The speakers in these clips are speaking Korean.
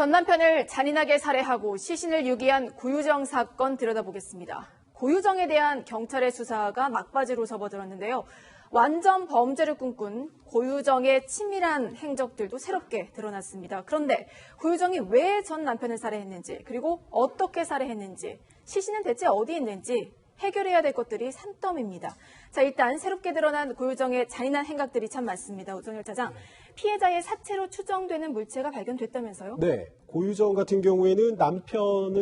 전 남편을 잔인하게 살해하고 시신을 유기한 고유정 사건 들여다보겠습니다. 고유정에 대한 경찰의 수사가 막바지로 접어들었는데요. 완전 범죄를 꿈꾼 고유정의 치밀한 행적들도 새롭게 드러났습니다. 그런데 고유정이 왜 전 남편을 살해했는지, 그리고 어떻게 살해했는지, 시신은 대체 어디 있는지 해결해야 될 것들이 산더미입니다. 자, 일단 새롭게 드러난 고유정의 잔인한 행각들이 참 많습니다. 우정열 차장, 피해자의 사체로 추정되는 물체가 발견됐다면서요? 네, 고유정 같은 경우에는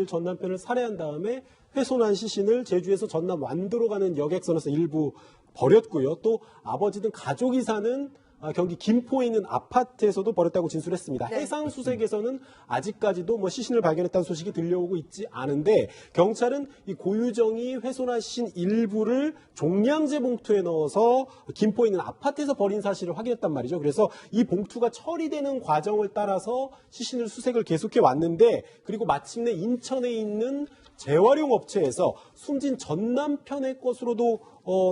전 남편을 살해한 다음에 훼손한 시신을 제주에서 전남 완도로 가는 여객선에서 일부 버렸고요. 또 아버지 등 가족이 사는 경기 김포에 있는 아파트에서도 버렸다고 진술했습니다. 네. 해상수색에서는 아직까지도 시신을 발견했다는 소식이 들려오고 있지 않은데, 경찰은 이 고유정이 훼손한 시신 일부를 종량제 봉투에 넣어서 김포에 있는 아파트에서 버린 사실을 확인했단 말이죠. 그래서 이 봉투가 처리되는 과정을 따라서 시신을 수색을 계속해 왔는데, 그리고 마침내 인천에 있는 재활용 업체에서 숨진 전 남편의 것으로도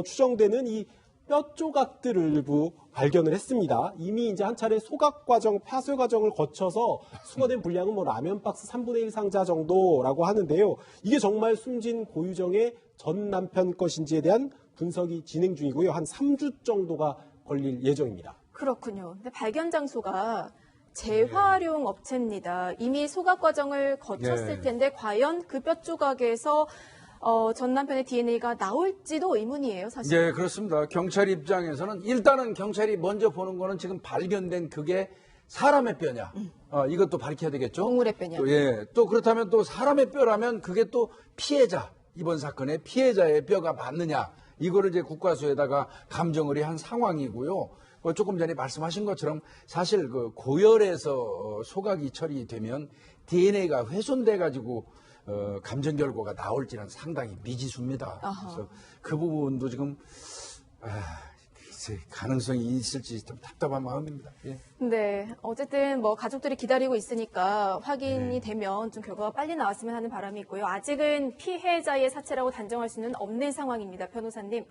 추정되는 이 뼈 조각들을 일부 발견을 했습니다. 이미 이제 한 차례 소각 과정, 파쇄 과정을 거쳐서 수거된 분량은 라면 박스 3분의 1 상자 정도라고 하는데요. 이게 정말 숨진 고유정의 전 남편 것인지에 대한 분석이 진행 중이고요. 한 3주 정도가 걸릴 예정입니다. 그렇군요. 근데 발견 장소가 재활용 업체입니다. 이미 소각 과정을 거쳤을 텐데 과연 그 뼈 조각에서 전 남편의 DNA가 나올지도 의문이에요, 사실. 네, 그렇습니다. 경찰 입장에서는 일단은 경찰이 먼저 보는 거는 지금 발견된 그게 사람의 뼈냐. 이것도 밝혀야 되겠죠. 동물의 뼈냐. 또 그렇다면 또 사람의 뼈라면 그게 또 피해자, 이번 사건의 피해자의 뼈가 맞느냐. 이거를 이제 국과수에다가 감정을 한 상황이고요. 조금 전에 말씀하신 것처럼 사실 그 고열에서 소각이 처리되면 DNA가 훼손돼 가지고 감정 결과가 나올지는 상당히 미지수입니다. 그래서 그 부분도 지금 글쎄, 가능성이 있을지 좀 답답한 마음입니다. 예. 네, 어쨌든 가족들이 기다리고 있으니까 확인이 되면 좀 결과가 빨리 나왔으면 하는 바람이 있고요. 아직은 피해자의 사체라고 단정할 수는 없는 상황입니다, 변호사님.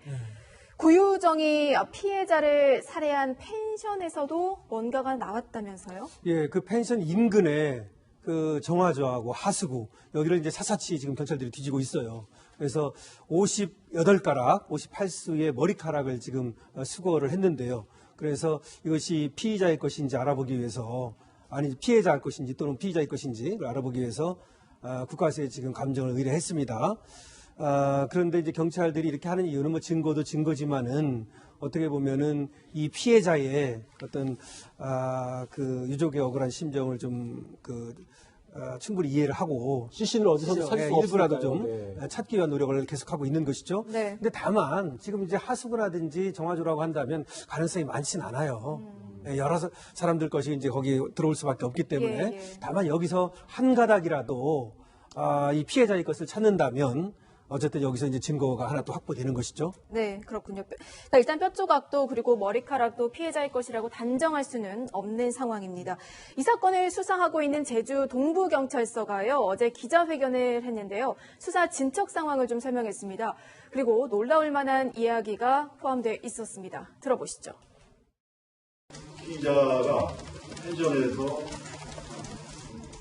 고유정이 피해자를 살해한 펜션에서도 뭔가가 나왔다면서요? 예, 그 펜션 인근에 그 정화조하고 하수구 여기를 이제 샅샅이 지금 경찰들이 뒤지고 있어요. 그래서 58가락, 58수의 머리카락을 지금 수거를 했는데요. 그래서 이것이 피의자의 것인지 알아보기 위해서, 아니 피해자의 것인지 또는 피의자의 것인지를 알아보기 위해서 국과수에 지금 감정을 의뢰했습니다. 그런데 이제 경찰들이 이렇게 하는 이유는 증거도 증거지만은 어떻게 보면은 이 피해자의 어떤 그 유족의 억울한 심정을 좀 충분히 이해를 하고 시신을 어디서든 찾을 수 일부라도 좀 없으니까요. 찾기 위한 노력을 계속하고 있는 것이죠. 네. 근데 다만 지금 이제 하수구라든지 정화조라고 한다면 가능성이 많진 않아요. 여러 사람들 것이 이제 거기 들어올 수밖에 없기 때문에 다만 여기서 한 가닥이라도 이 피해자의 것을 찾는다면 어쨌든 여기서 이제 증거가 하나 또 확보되는 것이죠. 네, 그렇군요. 자, 일단 뼈 조각도 그리고 머리카락도 피해자의 것이라고 단정할 수는 없는 상황입니다. 이 사건을 수사하고 있는 제주 동부경찰서가요, 어제 기자회견을 했는데요. 수사 진척 상황을 좀 설명했습니다. 그리고 놀라울 만한 이야기가 포함되어 있었습니다. 들어보시죠. 피의자가 펜션에서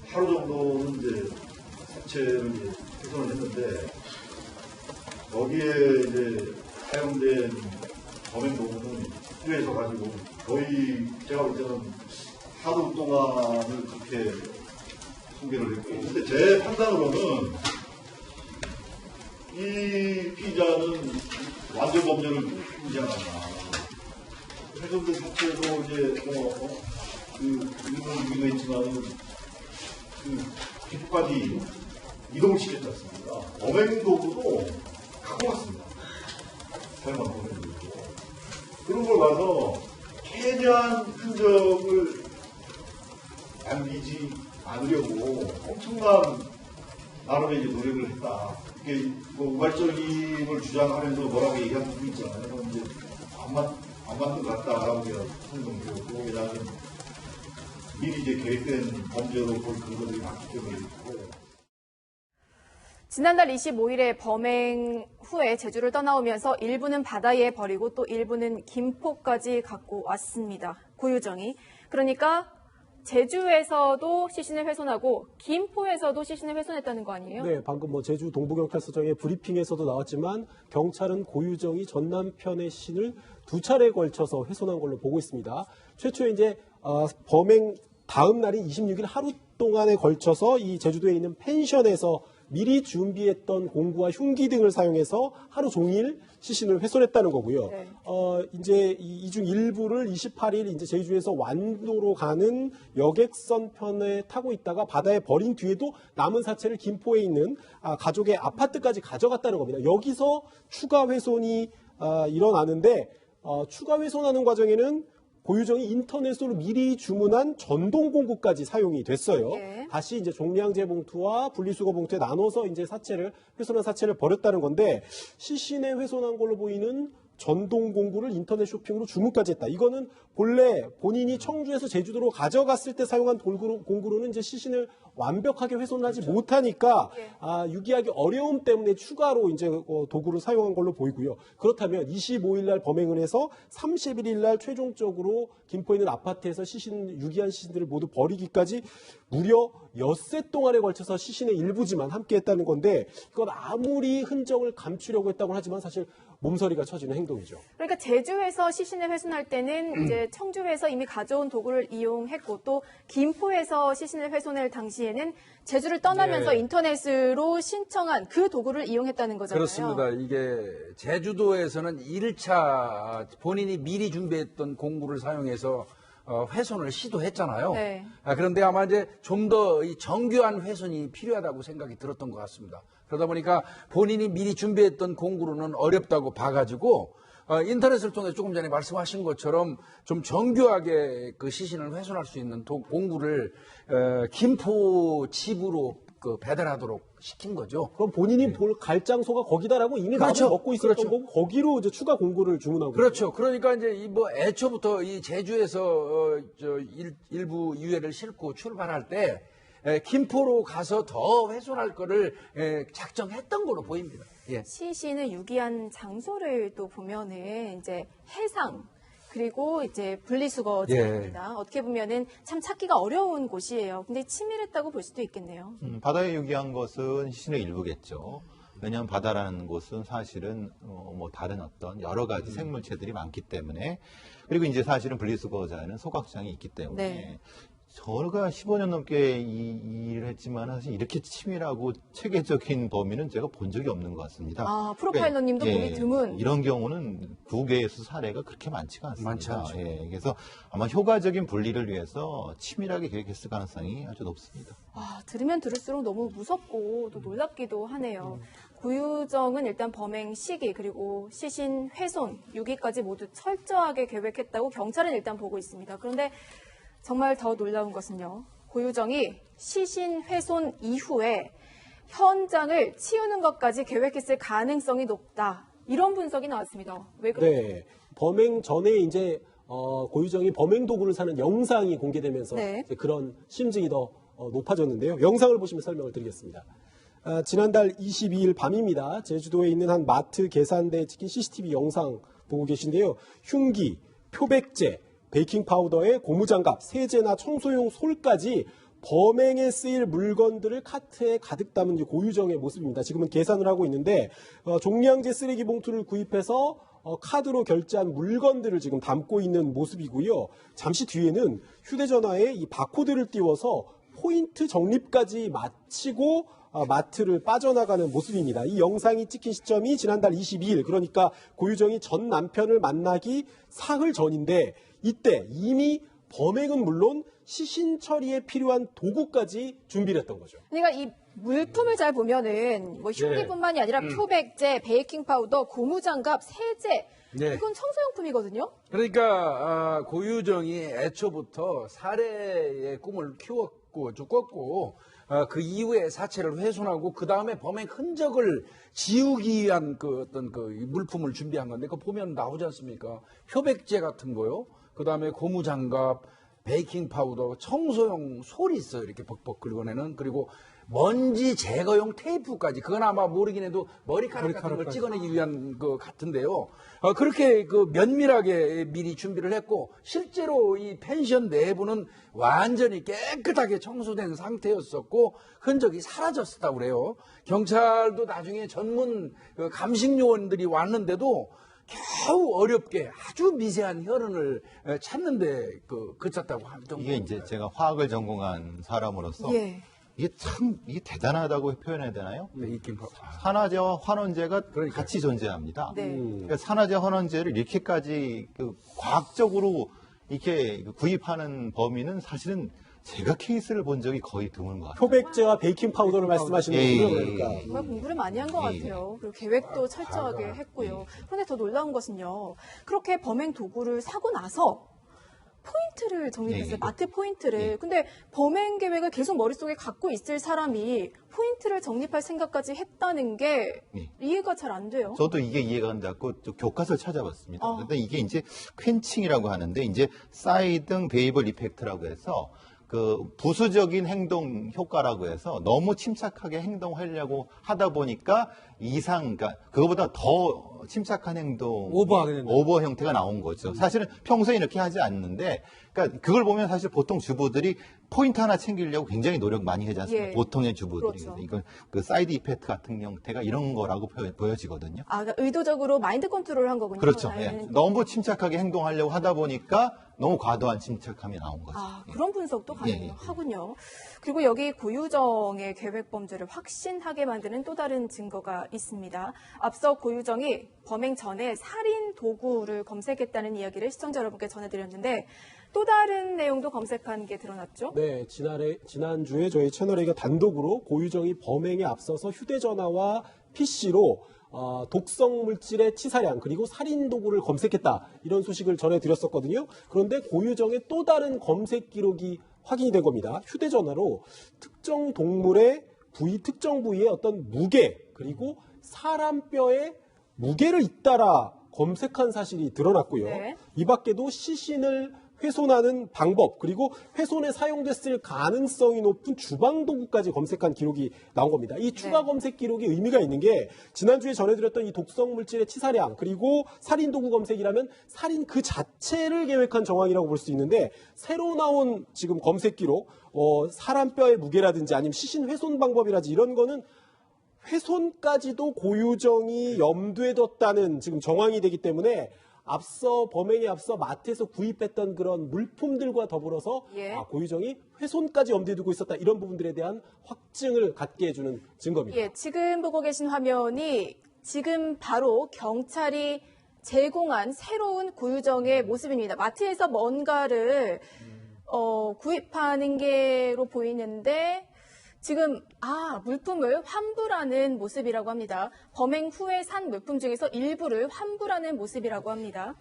하루 정도는 이제 사체를 훼손을 했는데, 거기에 이제 사용된 범행 도구는 후에서 가지고 거의 제가 볼 때는 하루 동안을 그렇게 소개를 했고, 근데 제 판단으로는 이 피의자는 완전 범죄를 꿈꾸지 않았나. 훼손된 사체도 이제 일본 무기가 있지만은 기포까지 이동을 시켰지 않습니까? 범행 도구도 갖고 왔습니다. 사용한 범행 도구. 그런 걸 봐서 최대한 흔적을 남기지 않으려고 엄청난 나름의 이제 노력을 했다. 이게 우발적임을 주장하면서 뭐라고 얘기하는 분이 있잖아요. 이제 안 맞는 것 같다라고 설명드렸고, 그다음에 미리 이제 계획된 범죄로 볼 근거들이 많기 때문에 있고. 지난달 25일에 범행 후에 제주를 떠나오면서 일부는 바다에 버리고 또 일부는 김포까지 갖고 왔습니다. 고유정이. 그러니까 제주에서도 시신을 훼손하고 김포에서도 시신을 훼손했다는 거 아니에요? 네, 방금 뭐 제주 동부경찰서장의 브리핑에서도 나왔지만 경찰은 고유정이 전 남편의 시신을 2차례에 걸쳐서 훼손한 걸로 보고 있습니다. 최초에 이제 범행 다음 날인 26일 하루 동안에 걸쳐서 이 제주도에 있는 펜션에서 미리 준비했던 공구와 흉기 등을 사용해서 하루 종일 시신을 훼손했다는 거고요. 네. 이제 이 중 일부를 28일 이제 제주에서 완도로 가는 여객선 편에 타고 있다가 바다에 버린 뒤에도 남은 사체를 김포에 있는 가족의 아파트까지 가져갔다는 겁니다. 여기서 추가 훼손이 일어나는데 추가 훼손하는 과정에는 고유정이 인터넷으로 미리 주문한 전동 공구까지 사용이 됐어요. 예. 다시 이제 종량제 봉투와 분리수거 봉투에 나눠서 이제 훼손한 사체를 버렸다는 건데 시신에 훼손한 걸로 보이는 전동 공구를 인터넷 쇼핑으로 주문까지 했다. 이거는 본래 본인이 청주에서 제주도로 가져갔을 때 사용한 공구로는 이제 시신을 완벽하게 훼손하지 못하니까 유기하기 어려움 때문에 추가로 이제 도구를 사용한 걸로 보이고요. 그렇다면 25일 날 범행을 해서 31일 날 최종적으로 김포에 있는 아파트에서 유기한 시신들을 모두 버리기까지 무려 엿새 동안에 걸쳐서 시신의 일부지만 함께 했다는 건데 이건 아무리 흔적을 감추려고 했다고 하지만 사실 몸서리가 쳐지는 행동이죠. 그러니까 제주에서 시신을 훼손할 때는 이제 청주에서 이미 가져온 도구를 이용했고 또 김포에서 시신을 훼손할 당시에는 제주를 떠나면서 네. 인터넷으로 신청한 그 도구를 이용했다는 거잖아요. 그렇습니다. 이게 제주도에서는 1차 본인이 미리 준비했던 공구를 사용해서 훼손을 시도했잖아요. 네. 그런데 아마 이제 좀 더 이 정교한 훼손이 필요하다고 생각이 들었던 것 같습니다. 그러다 보니까 본인이 미리 준비했던 공구로는 어렵다고 봐가지고 인터넷을 통해 조금 전에 말씀하신 것처럼 좀 정교하게 그 시신을 훼손할 수 있는 공구를 김포 집으로 배달하도록 시킨 거죠. 그럼 본인이 갈 장소가 거기다라고 이미 그렇죠. 마음을 먹고 있었던 그렇죠. 거고 거기로 이제 추가 공구를 주문한 거죠. 그렇죠. 그러니까 이제 애초부터 이 제주에서 일부 유해를 싣고 출발할 때 김포로 가서 더 훼손할 거를 작정했던 걸로 보입니다. 예. 시신을 유기한 장소를 또 보면은 이제 해상 그리고 이제 분리수거장입니다. 어떻게 보면은 참 찾기가 어려운 곳이에요. 근데 치밀했다고 볼 수도 있겠네요. 바다에 유기한 것은 시신의 일부겠죠. 왜냐하면 바다라는 곳은 사실은 뭐 다른 어떤 여러 가지 생물체들이 많기 때문에 그리고 이제 사실은 분리수거자에는 소각장이 있기 때문에 네. 저가 15년 넘게 이 일을 했지만 사실 이렇게 치밀하고 체계적인 범위는 제가 본 적이 없는 것 같습니다. 프로파일러님도 보기 드문. 이런 경우는 국외에서 사례가 그렇게 많지가 않습니다. 많지 않죠. 그래서 아마 효과적인 분리를 위해서 치밀하게 계획했을 가능성이 아주 높습니다. 들으면 들을수록 너무 무섭고 또 놀랍기도 하네요. 고유정은 일단 범행 시기 그리고 시신 훼손, 유기까지 모두 철저하게 계획했다고 경찰은 일단 보고 있습니다. 그런데 정말 더 놀라운 것은요. 고유정이 시신 훼손 이후에 현장을 치우는 것까지 계획했을 가능성이 높다. 이런 분석이 나왔습니다. 왜 그래요? 네. 범행 전에 이제 고유정이 범행 도구를 사는 영상이 공개되면서 네. 이제 그런 심증이 더 높아졌는데요. 영상을 보시면 설명을 드리겠습니다. 지난달 22일 밤입니다. 제주도에 있는 한 마트 계산대에 찍힌 CCTV 영상 보고 계신데요. 흉기, 표백제, 베이킹 파우더에 고무장갑, 세제나 청소용 솔까지 범행에 쓰일 물건들을 카트에 가득 담은 고유정의 모습입니다. 지금은 계산을 하고 있는데 종량제 쓰레기 봉투를 구입해서 카드로 결제한 물건들을 지금 담고 있는 모습이고요. 잠시 뒤에는 휴대전화에 이 바코드를 띄워서 포인트 적립까지 마치고 마트를 빠져나가는 모습입니다. 이 영상이 찍힌 시점이 지난달 22일, 그러니까 고유정이 전 남편을 만나기 사흘 전인데 이때 이미 범행은 물론 시신 처리에 필요한 도구까지 준비를 했던 거죠. 그러니까 이 물품을 잘 보면은 뭐 흉기뿐만이 아니라 표백제, 베이킹 파우더, 고무장갑, 세제 네. 이건 청소용품이거든요. 그러니까 고유정이 애초부터 살해의 꿈을 키웠고 꿨고 그 이후에 사체를 훼손하고 그 다음에 범행 흔적을 지우기 위한 그 어떤 그 물품을 준비한 건데 그거 보면 나오지 않습니까? 표백제 같은 거요. 그 다음에 고무장갑, 베이킹 파우더, 청소용 솔이 있어요. 이렇게 벅벅 긁어내는. 그리고 먼지 제거용 테이프까지, 그건 아마 모르긴 해도 머리카락 같은 걸 머리카락까지. 찍어내기 위한 것 같은데요. 그렇게 그 면밀하게 미리 준비를 했고, 실제로 이 펜션 내부는 완전히 깨끗하게 청소된 상태였었고, 흔적이 사라졌었다고 그래요. 경찰도 나중에 전문 그 감식 요원들이 왔는데도 겨우 어렵게 아주 미세한 혈흔을 찾는데 그쳤다고 할 정도. 이게 이제 제가 화학을 전공한 사람으로서 예. 이게 대단하다고 표현해야 되나요? 네, 있긴 산화제와 환원제가 같이 존재합니다. 네. 그러니까 산화제, 환원제를 이렇게까지 과학적으로 이렇게 구입하는 범인은 사실은 제가 케이스를 본 적이 거의 드문 것 같아요. 표백제와 베이킹 파우더를 말씀하시는 예, 거군요. 예, 그러니까. 예. 정말 공부를 많이 한 것 예, 같아요. 그리고 계획도 철저하게 했고요. 그런데 더 놀라운 것은요. 그렇게 범행 도구를 사고 나서 포인트를 정립했어요. 예. 마트 포인트를. 예. 근데 범행 계획을 계속 머릿속에 갖고 있을 사람이 포인트를 정립할 생각까지 했다는 게 예. 이해가 잘 안 돼요. 저도 이게 이해가 안 됐고 또 교과서를 찾아봤습니다. 어. 근데 이게 이제 퀸칭이라고 하는데 이제 사이등 베이블 이펙트라고 해서 그 부수적인 행동 효과라고 해서 너무 침착하게 행동하려고 하다 보니까 그러니까 그거보다 더 침착한 행동, 오버하게 된다. 오버 형태가 나온 거죠. 사실은 평소에 이렇게 하지 않는데, 그러니까 그걸 보면 사실 보통 주부들이 포인트 하나 챙기려고 굉장히 노력 많이 하지 않습니까? 예. 보통의 주부들이. 그렇죠. 그래서 이건 그 사이드 이펙트 같은 형태가 이런 거라고 보여지거든요. 아, 그러니까 의도적으로 마인드 컨트롤을 한 거군요. 그렇죠. 아, 예. 너무 침착하게 행동하려고 하다 보니까 너무 과도한 침착함이 나온 거죠. 아, 예. 그런 분석도 예. 가능하군요. 그리고 여기 고유정의 계획 범죄를 확신하게 만드는 또 다른 증거가 있습니다. 앞서 고유정이 범행 전에 살인 도구를 검색했다는 이야기를 시청자 여러분께 전해드렸는데 또 다른 내용도 검색한 게 드러났죠? 네, 지난주에 저희 채널A가 단독으로 고유정이 범행에 앞서서 휴대전화와 PC로 독성 물질의 치사량 그리고 살인 도구를 검색했다 이런 소식을 전해드렸었거든요. 그런데 고유정의 또 다른 검색 기록이 확인이 된 겁니다. 휴대전화로 특정 동물의 특정 부위의 어떤 무게 그리고 사람 뼈의 무게를 잇따라 검색한 사실이 드러났고요. 네. 이 밖에도 시신을 훼손하는 방법 그리고 훼손에 사용됐을 가능성이 높은 주방 도구까지 검색한 기록이 나온 겁니다. 이 추가 네. 검색 기록이 의미가 있는 게 지난주에 전해드렸던 이 독성 물질의 치사량 그리고 살인 도구 검색이라면 살인 그 자체를 계획한 정황이라고 볼 수 있는데 새로 나온 지금 검색 기록 사람 뼈의 무게라든지 아니면 시신 훼손 방법이라든지 이런 거는 훼손까지도 고유정이 염두에 뒀다는 지금 정황이 되기 때문에 범행에 앞서 마트에서 구입했던 그런 물품들과 더불어서 예. 고유정이 훼손까지 염두에 두고 있었다 이런 부분들에 대한 확증을 갖게 해주는 증거입니다. 예, 지금 보고 계신 화면이 지금 바로 경찰이 제공한 새로운 고유정의 모습입니다. 마트에서 뭔가를 구입하는 게로 보이는데 지금 물품을 환불하는 모습이라고 합니다. 범행 후에 산 물품 중에서 일부를 환불하는 모습이라고 합니다.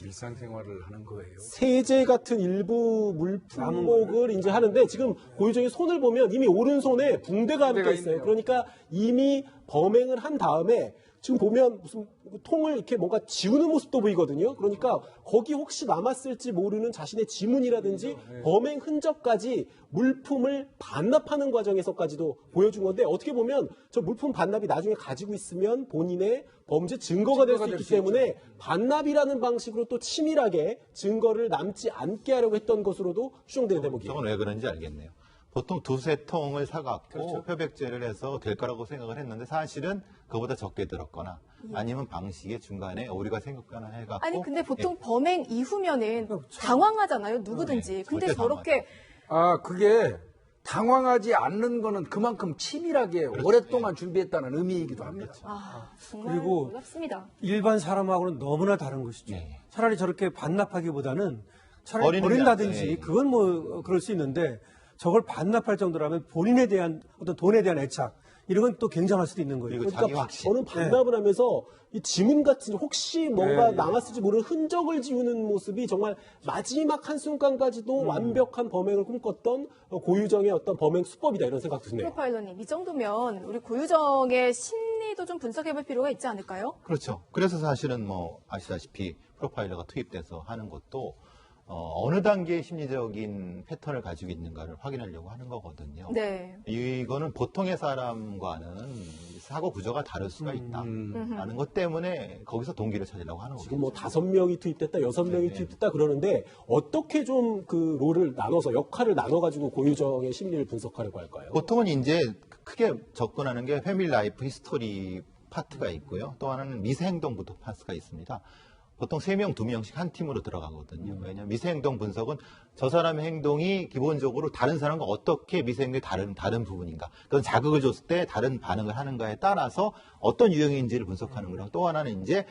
일상생활을 하는 거예요. 세제 같은 일부 물품목을 이제 하는데 지금 고유정의 손을 보면 이미 오른손에 붕대가 함께 있어요. 있네요. 그러니까 이미 범행을 한 다음에 지금 보면 무슨 통을 이렇게 뭔가 지우는 모습도 보이거든요. 그러니까 거기 혹시 남았을지 모르는 자신의 지문이라든지 범행 흔적까지 물품을 반납하는 과정에서까지도 보여준 건데 어떻게 보면 저 물품 반납이 나중에 가지고 있으면 본인의 범죄 증거가 될 수 있기 때문에 반납이라는 방식으로 또 치밀하게 증거를 남지 않게 하려고 했던 것으로도 추정되는 대목이에요. 저건 왜 그런지 알겠네요. 보통 두세 통을 사갖고 표백제를 해서 될 거라고 생각을 했는데 사실은 그보다 적게 들었거나 아니면 방식의 중간에 오류가 생겼거나 해갖고 아니 근데 보통 범행 이후면은 당황하잖아요. 누구든지. 네, 근데 절대 저렇게 그게 당황하지 않는 거는 그만큼 치밀하게 오랫동안 준비했다는 의미이기도 합니다. 정말 그리고 놀랍습니다. 일반 사람하고는 너무나 다른 것이죠. 네. 차라리 저렇게 반납하기보다는 차라리 버리는 게 버린다든지 낫죠. 예. 그건 뭐 그럴 수 있는데 저걸 반납할 정도라면 본인에 대한 어떤 돈에 대한 애착 이런 건 또 굉장할 수도 있는 거예요. 그리고 자기 그러니까 확신. 저는 반납을 하면서 이 지문 같은 혹시 뭔가 네. 남았을지 모르는 흔적을 지우는 모습이 정말 마지막 한순간까지도 완벽한 범행을 꿈꿨던 고유정의 어떤 범행 수법이다 이런 생각도 드네요. 프로파일러님, 이 정도면 우리 고유정의 심리도 좀 분석해볼 필요가 있지 않을까요? 그렇죠. 그래서 사실은 뭐 아시다시피 프로파일러가 투입돼서 하는 것도 어느 단계의 심리적인 패턴을 가지고 있는가를 확인하려고 하는 거거든요. 네. 이거는 보통의 사람과는 사고 구조가 다를 수가 있다라는 것 때문에 거기서 동기를 찾으려고 하는 거죠. 지금 뭐 5명이 투입됐다, 6명이 네. 투입됐다 그러는데 어떻게 좀 그 롤을 나눠서 역할을 나눠가지고 고유정의 심리를 분석하려고 할까요? 보통은 이제 크게 접근하는 게 패밀리 라이프 히스토리 파트가 있고요. 또 하나는 미세행동 부터 파트가 있습니다. 보통 3명, 2명씩 한 팀으로 들어가거든요. 왜냐하면 미세행동 분석은 저 사람의 행동이 기본적으로 다른 사람과 어떻게 미세행동이 다른 부분인가. 그건 자극을 줬을 때 다른 반응을 하는가에 따라서 어떤 유형인지를 분석하는 거랑 또 하나는 이제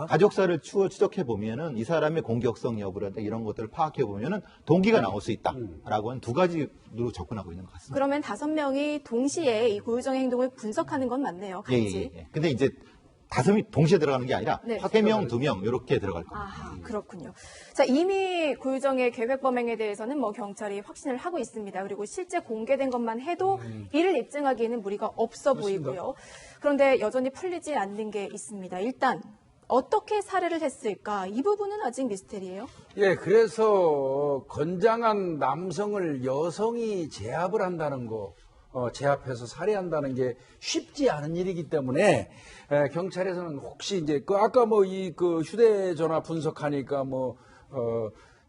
가족사를 추적해 보면은 이 사람의 공격성 여부라든가 이런 것들을 파악해 보면은 동기가 나올 수 있다라고 하는 두 가지로 접근하고 있는 것 같습니다. 그러면 5명이 동시에 이 고유정의 행동을 분석하는 건 맞네요. 같이. 예. 근데 이제 5명이 동시에 들어가는 게 아니라 네. 3명, 2명 이렇게 들어갈 겁니다. 아하, 그렇군요. 자, 이미 고유정의 계획 범행에 대해서는 뭐 경찰이 확신을 하고 있습니다. 그리고 실제 공개된 것만 해도 이를 입증하기에는 무리가 없어 보이고요. 그런데 여전히 풀리지 않는 게 있습니다. 일단 어떻게 살해를 했을까? 이 부분은 아직 미스테리예요. 예, 그래서 건장한 남성을 여성이 제압을 한다는 거, 제압해서 살해한다는 게 쉽지 않은 일이기 때문에 경찰에서는 혹시 이제 아까 뭐 그 휴대전화 분석하니까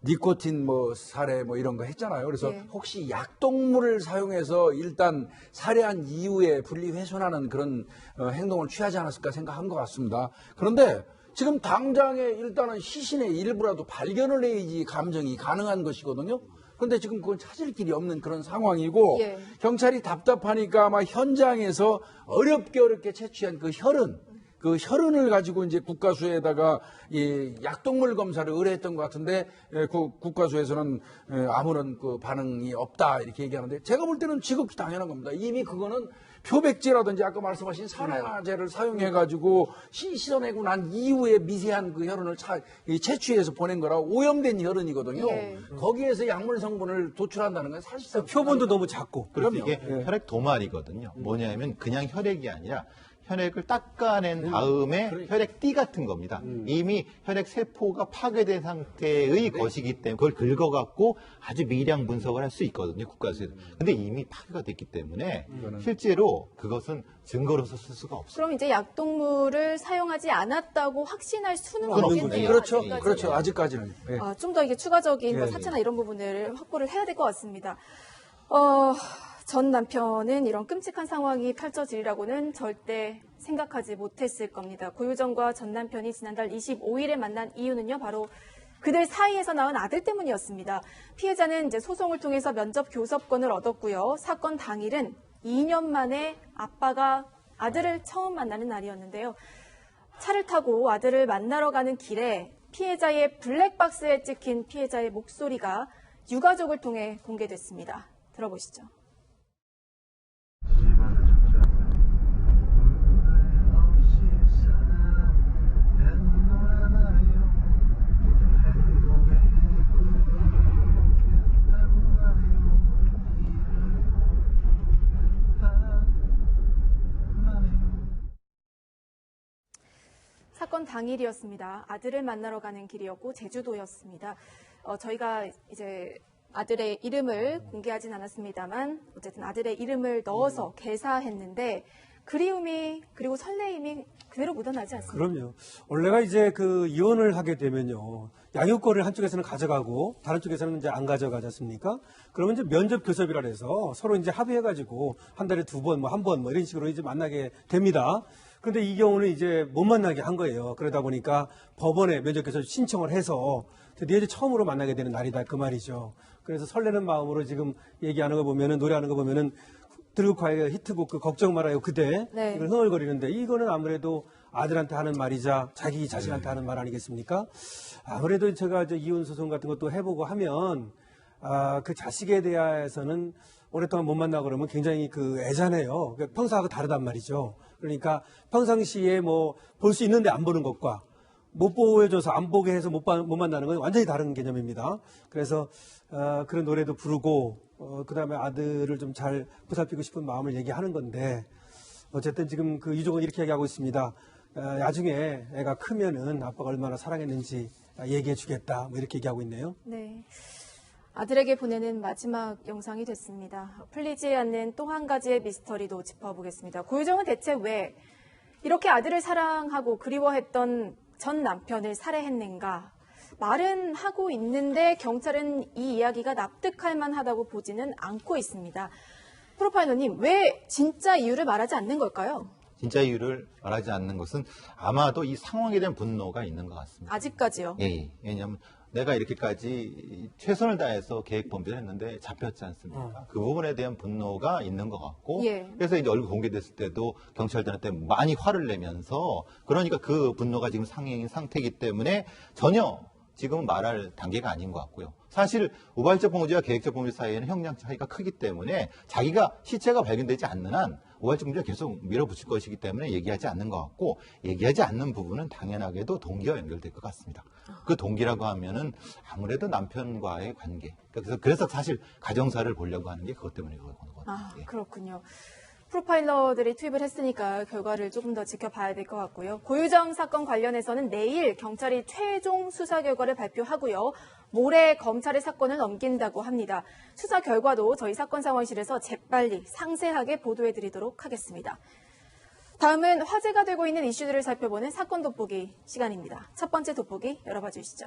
니코틴 살해 이런 거 했잖아요. 그래서 네. 혹시 약동물을 사용해서 일단 살해한 이후에 분리훼손하는 그런 행동을 취하지 않았을까 생각한 것 같습니다. 그런데 지금 당장에 일단은 시신의 일부라도 발견을 해야지 감정이 가능한 것이거든요. 그런데 지금 그건 찾을 길이 없는 그런 상황이고 예. 경찰이 답답하니까 아마 현장에서 어렵게 채취한 그 혈흔을 가지고 이제 국과수에다가 이 약동물 검사를 의뢰했던 것 같은데 그 국과수에서는 아무런 그 반응이 없다 이렇게 얘기하는데 제가 볼 때는 지극히 당연한 겁니다. 이미 그거는 표백제라든지 아까 말씀하신 산화제를 사용해가지고 씻어내고 난 이후에 미세한 그 혈흔을 채취해서 보낸 거라 오염된 혈흔이거든요. 예. 거기에서 약물 성분을 도출한다는 건 사실상 표본도 너무 작고. 그래서 이게 혈액 도말이거든요. 뭐냐면 그냥 혈액이 아니라 혈액을 닦아낸 다음에 혈액띠 같은 겁니다. 이미 혈액 세포가 파괴된 상태의 것이기 때문에 그걸 긁어갖고 아주 미량 분석을 할 수 있거든요. 국가에서. 근데 이미 파괴가 됐기 때문에 실제로 그것은 증거로서 쓸 수가 없어요. 그럼 이제 약동물을 사용하지 않았다고 확신할 수는 그건 없겠네요. 그렇죠. 아직까지는. 그렇죠. 아직까지는. 예. 좀 더 이게 추가적인 예, 사체나 이런 부분을 확보를 해야 될 것 같습니다. 전 남편은 이런 끔찍한 상황이 펼쳐지리라고는 절대 생각하지 못했을 겁니다. 고유정과 전 남편이 지난달 25일에 만난 이유는요, 바로 그들 사이에서 낳은 아들 때문이었습니다. 피해자는 이제 소송을 통해서 면접 교섭권을 얻었고요. 사건 당일은 2년 만에 아빠가 아들을 처음 만나는 날이었는데요. 차를 타고 아들을 만나러 가는 길에 피해자의 블랙박스에 찍힌 피해자의 목소리가 유가족을 통해 공개됐습니다. 들어보시죠. 사건 당일이었습니다. 아들을 만나러 가는 길이었고 제주도였습니다. 저희가 이제 아들의 이름을 공개하진 않았습니다만 어쨌든 아들의 이름을 넣어서 개사했는데 그리움이 그리고 설레임이 그대로 묻어나지 않습니다. 그럼요. 원래가 이제 그 이혼을 하게 되면요. 양육권을 한쪽에서는 가져가고 다른 쪽에서는 이제 안 가져가지 않습니까? 그러면 이제 면접 교섭이라 해서 서로 이제 합의해가지고 한 달에 2번, 한 번 이런 식으로 이제 만나게 됩니다. 그런데 이 경우는 이제 못 만나게 한 거예요. 그러다 보니까 법원에 면접 교섭 신청을 해서 드디어 이제 처음으로 만나게 되는 날이다 그 말이죠. 그래서 설레는 마음으로 지금 얘기하는 거 보면은 노래하는 거 보면은 드루크와의 히트곡 그 걱정 말아요 그대 네. 이걸 흥얼거리는데 이거는 아무래도 아들한테 하는 말이자 자기 자신한테 하는 말 아니겠습니까? 아무래도 제가 이제 이혼 소송 같은 것도 해보고 하면 그 자식에 대해서는 오랫동안 못 만나고 그러면 굉장히 그 애잔해요. 그러니까 평소하고 다르단 말이죠. 그러니까 평상시에 뭐 볼 수 있는데 안 보는 것과 못 보여줘서 안 보게 해서 못 만나는 건 완전히 다른 개념입니다. 그래서 그런 노래도 부르고 그다음에 아들을 좀 잘 보살피고 싶은 마음을 얘기하는 건데 어쨌든 지금 그 유족은 이렇게 얘기하고 있습니다. 나중에 애가 크면은 아빠가 얼마나 사랑했는지 얘기해 주겠다. 뭐 이렇게 얘기하고 있네요. 네. 아들에게 보내는 마지막 영상이 됐습니다. 풀리지 않는 또 한 가지의 미스터리도 짚어보겠습니다. 고유정은 대체 왜 이렇게 아들을 사랑하고 그리워했던 전 남편을 살해했는가? 말은 하고 있는데 경찰은 이 이야기가 납득할 만하다고 보지는 않고 있습니다. 프로파일러님, 왜 진짜 이유를 말하지 않는 걸까요? 진짜 이유를 말하지 않는 것은 아마도 이 상황에 대한 분노가 있는 것 같습니다. 아직까지요. 예. 왜냐하면 내가 이렇게까지 최선을 다해서 계획 범죄를 했는데 잡혔지 않습니까? 그 부분에 대한 분노가 있는 것 같고, 예. 그래서 이제 얼굴 공개됐을 때도 경찰들한테 많이 화를 내면서, 그러니까 그 분노가 지금 상행인 상태이기 때문에 전혀 지금은 말할 단계가 아닌 것 같고요. 사실 우발적 범죄와 계획적 범죄 사이에는 형량 차이가 크기 때문에 자기가 시체가 발견되지 않는 한 우발적 범죄가 계속 밀어붙일 것이기 때문에 얘기하지 않는 것 같고, 얘기하지 않는 부분은 당연하게도 동기와 연결될 것 같습니다. 그 동기라고 하면은 아무래도 남편과의 관계. 그래서 사실 가정사를 보려고 하는 게 그것 때문에 그거거든요. 아, 예. 그렇군요. 프로파일러들이 투입을 했으니까 결과를 조금 더 지켜봐야 될 것 같고요. 고유정 사건 관련해서는 내일 경찰이 최종 수사 결과를 발표하고요. 모레 검찰에 사건을 넘긴다고 합니다. 수사 결과도 저희 사건 상황실에서 재빨리 상세하게 보도해드리도록 하겠습니다. 다음은 화제가 되고 있는 이슈들을 살펴보는 사건 돋보기 시간입니다. 첫 번째 돋보기 열어봐 주시죠.